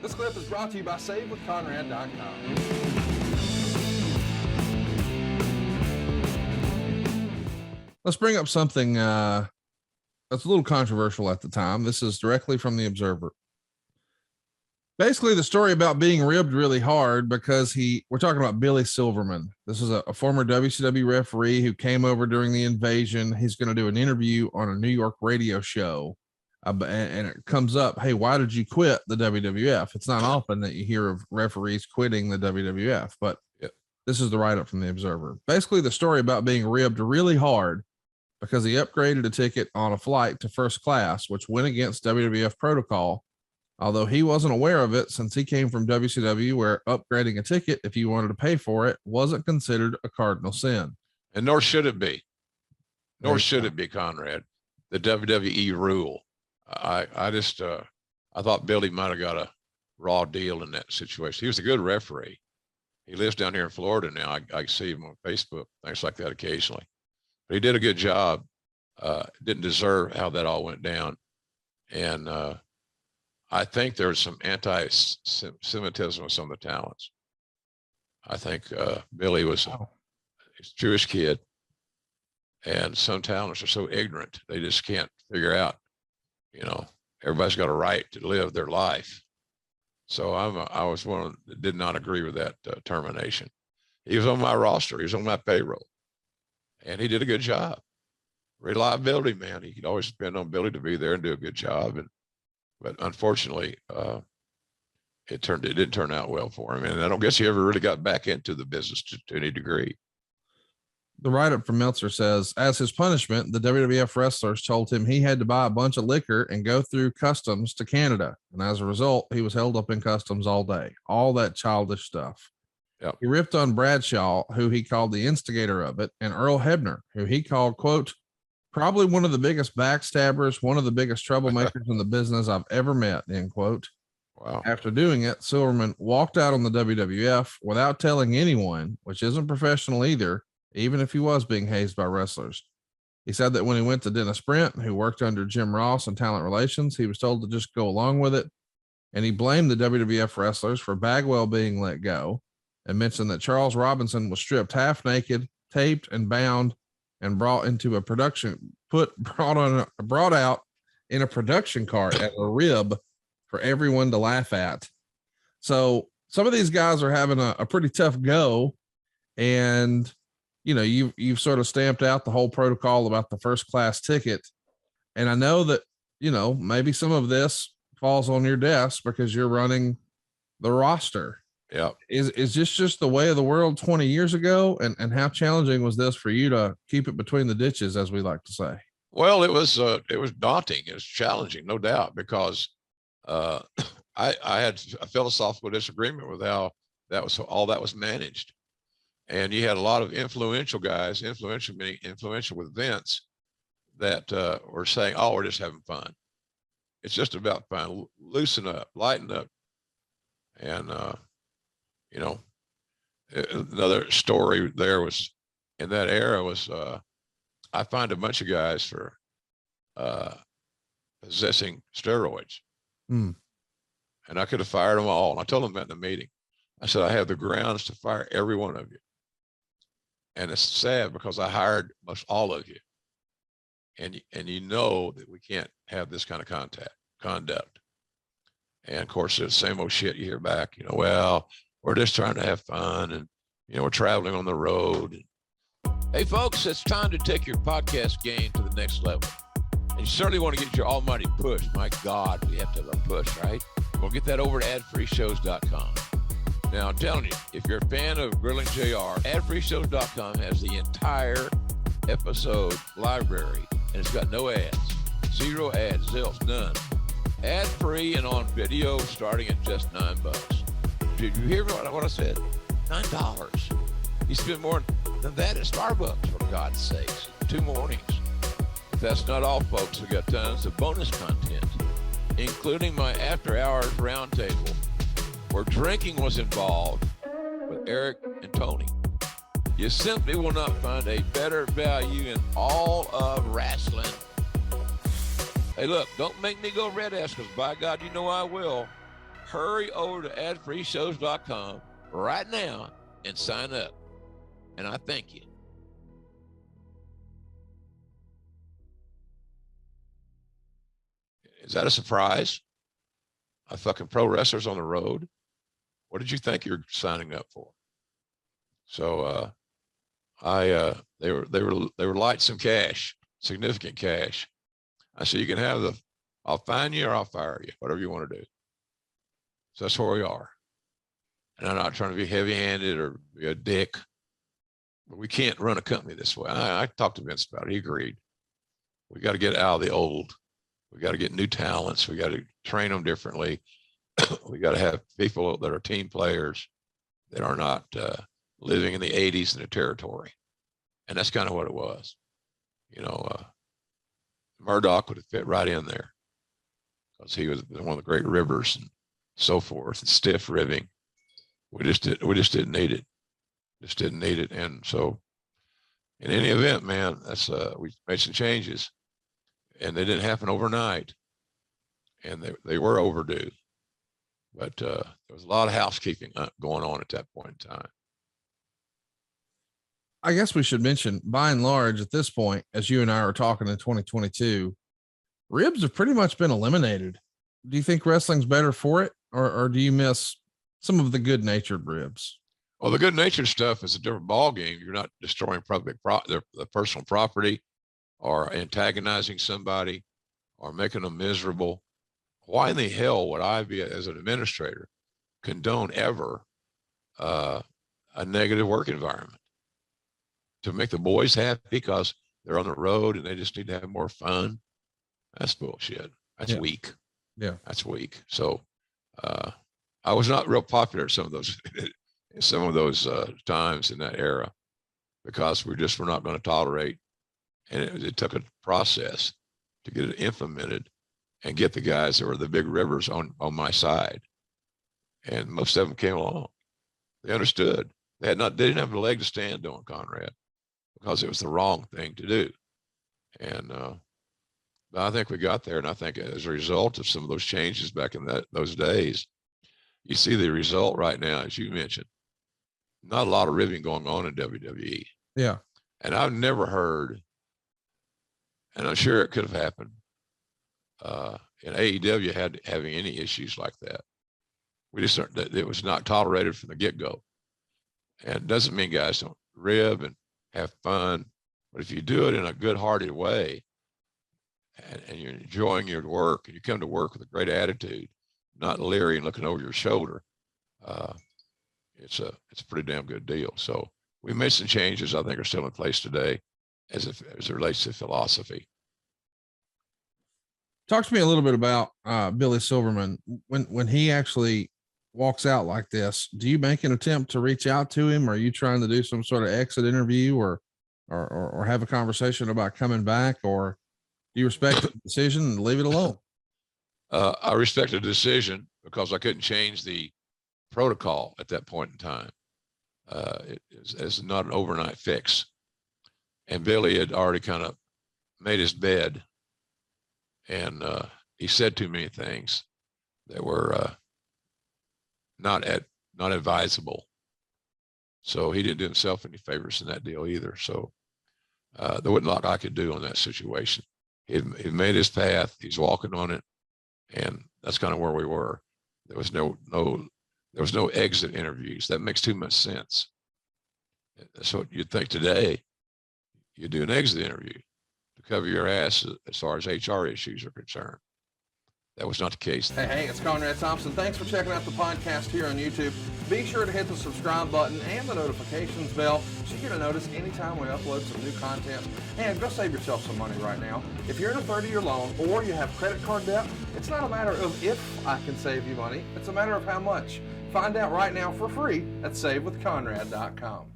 This clip is brought to you by SaveWithConrad.com. Let's bring up something that's a little controversial at the time. This is directly from the Observer. Basically, the story about being ribbed really hard because we're talking about Billy Silverman. This is a former WCW referee who came over during the invasion. He's going to do an interview on a New York radio show. And it comes up, hey, why did you quit the WWF? It's not often that you hear of referees quitting the WWF, but this is the write-up from the Observer. Basically, the story about being ribbed really hard because he upgraded a ticket on a flight to first class, which went against WWF protocol, although he wasn't aware of it since he came from WCW, where upgrading a ticket, if you wanted to pay for it, wasn't considered a cardinal sin. And nor should it be. Nor should it be, Conrad. The WWE rule. I thought Billy might have got a raw deal in that situation. He was a good referee. He lives down here in Florida now. I see him on Facebook, things like that occasionally. But he did a good job. Didn't deserve how that all went down. And I think there's some anti-Semitism with some of the talents. I think Billy was a Jewish kid, and some talents are so ignorant they just can't figure out. You know, everybody's got a right to live their life. So I was one that did not agree with that termination. He was on my roster. He was on my payroll, and he did a good job. Reliability, man. He could always depend on Billy to be there and do a good job. But unfortunately, it didn't turn out well for him. And I don't guess he ever really got back into the business to any degree. The write-up from Meltzer says, as his punishment, the WWF wrestlers told him he had to buy a bunch of liquor and go through customs to Canada. And as a result, he was held up in customs all day. All that childish stuff. Yep. He ripped on Bradshaw, who he called the instigator of it, and Earl Hebner, who he called, quote, probably one of the biggest backstabbers, one of the biggest troublemakers in the business I've ever met, end quote. Wow. After doing it, Silverman walked out on the WWF without telling anyone, which isn't professional either, even if he was being hazed by wrestlers. He said that when he went to Dennis Brent, who worked under Jim Ross in talent relations, he was told to just go along with it. And he blamed the WWF wrestlers for Bagwell being let go and mentioned that Charles Robinson was stripped half naked, taped and bound, and brought out in a production cart as a rib for everyone to laugh at. So some of these guys are having a pretty tough go. And, you know, you've sort of stamped out the whole protocol about the first class ticket. And I know that, you know, maybe some of this falls on your desk because you're running the roster. Yeah. Is this just the way of the world 20 years ago? And how challenging was this for you to keep it between the ditches, as we like to say? Well, it was daunting. It was challenging, no doubt, because I had a philosophical disagreement with how all that was managed. And you had a lot of influential guys, influential with Vince, that were saying, oh, we're just having fun. It's just about fun. Loosen up, lighten up. And, you know, another story there was in that era was I fined a bunch of guys for possessing steroids. And I could have fired them all. And I told them that in the meeting. I said, I have the grounds to fire every one of you. And it's sad because I hired most all of you. And you know that we can't have this kind of conduct. And of course, it's the same old shit you hear back, you know, well, we're just trying to have fun and, you know, we're traveling on the road. Hey, folks, it's time to take your podcast game to the next level. And you certainly want to get your almighty push. My God, we have to have a push, right? We'll get that over to adfreeshows.com. Now, I'm telling you, if you're a fan of Grilling JR, adfreeshows.com has the entire episode library, and it's got no ads, zero ads, zilch, none. Ad-free and on video starting at just $9. Did you hear what I said? $9. You spend more than that at Starbucks, for God's sakes. 2 mornings. If that's not all, folks, we got tons of bonus content, including my after-hours roundtable, where drinking was involved with Eric and Tony. You simply will not find a better value in all of wrestling. Hey, look, don't make me go red ass, because by God, you know I will. hurry over to adfreeshows.com right now and sign up. And I thank you. Is that a surprise? A fucking pro wrestlers on the road? What did you think you're signing up for? So they were light some cash, significant cash. I said, you can have I'll fine you or I'll fire you, whatever you want to do. So that's where we are. And I'm not trying to be heavy-handed or be a dick, but we can't run a company this way. I talked to Vince about it. He agreed. We got to get out of the old. We got to get new talents. We got to train them differently. We got to have people that are team players that are not living in the 80s in the territory. And that's kind of what it was. You know, Murdoch would have fit right in there because he was one of the great ribbers and so forth, and stiff ribbing. We just didn't need it. Just didn't need it. And so in any event, man, that's we made some changes, and they didn't happen overnight, and they were overdue. But there was a lot of housekeeping going on at that point in time. I guess we should mention, by and large, at this point, as you and I are talking in 2022, ribs have pretty much been eliminated. Do you think wrestling's better for it, or do you miss some of the good-natured ribs? Well, the good-natured stuff is a different ball game. You're not destroying the personal property, or antagonizing somebody, or making them miserable. Why in the hell would I be, as an administrator, condone ever a negative work environment? To make the boys happy because they're on the road and they just need to have more fun? That's bullshit. That's weak. Yeah, that's weak. So I was not real popular at some of those times in that era, because we're not going to tolerate. And it took a process to get it implemented and get the guys that were the big rivers on my side. And most of them came along. They understood. They didn't have a leg to stand on, Conrad, because it was the wrong thing to do. And but I think we got there. And I think as a result of some of those changes back in those days, you see the result right now, as you mentioned. Not a lot of ribbing going on in WWE. Yeah. And I've never heard, and I'm sure it could have happened, in AEW having any issues like that. We just it was not tolerated from the get-go. And it doesn't mean guys don't rib and have fun, but if you do it in a good-hearted way, and you're enjoying your work, and you come to work with a great attitude, not leery and looking over your shoulder, it's a pretty damn good deal. So we made some changes I think are still in place today as it relates to philosophy. Talk to me a little bit about Billy Silverman. When he actually walks out like this, do you make an attempt to reach out to him? Are you trying to do some sort of exit interview or have a conversation about coming back, or do you respect the decision and leave it alone? I respect the decision because I couldn't change the protocol at that point in time. It's not an overnight fix. And Billy had already kind of made his bed, and he said too many things that were not advisable. So he didn't do himself any favors in that deal either. So there wasn't a lot I could do on that situation. He made his path. He's walking on it, and that's kind of where we were. There was no exit interviews. That makes too much sense. So you'd think today you do an exit interview to cover your ass as far as HR issues are concerned. That was not the case. Hey, it's Conrad Thompson. Thanks for checking out the podcast here on YouTube. Be sure to hit the subscribe button and the notifications bell so you get a notice anytime we upload some new content. And go save yourself some money right now. If you're in a 30-year loan or you have credit card debt, it's not a matter of if I can save you money. It's a matter of how much. Find out right now for free at savewithconrad.com.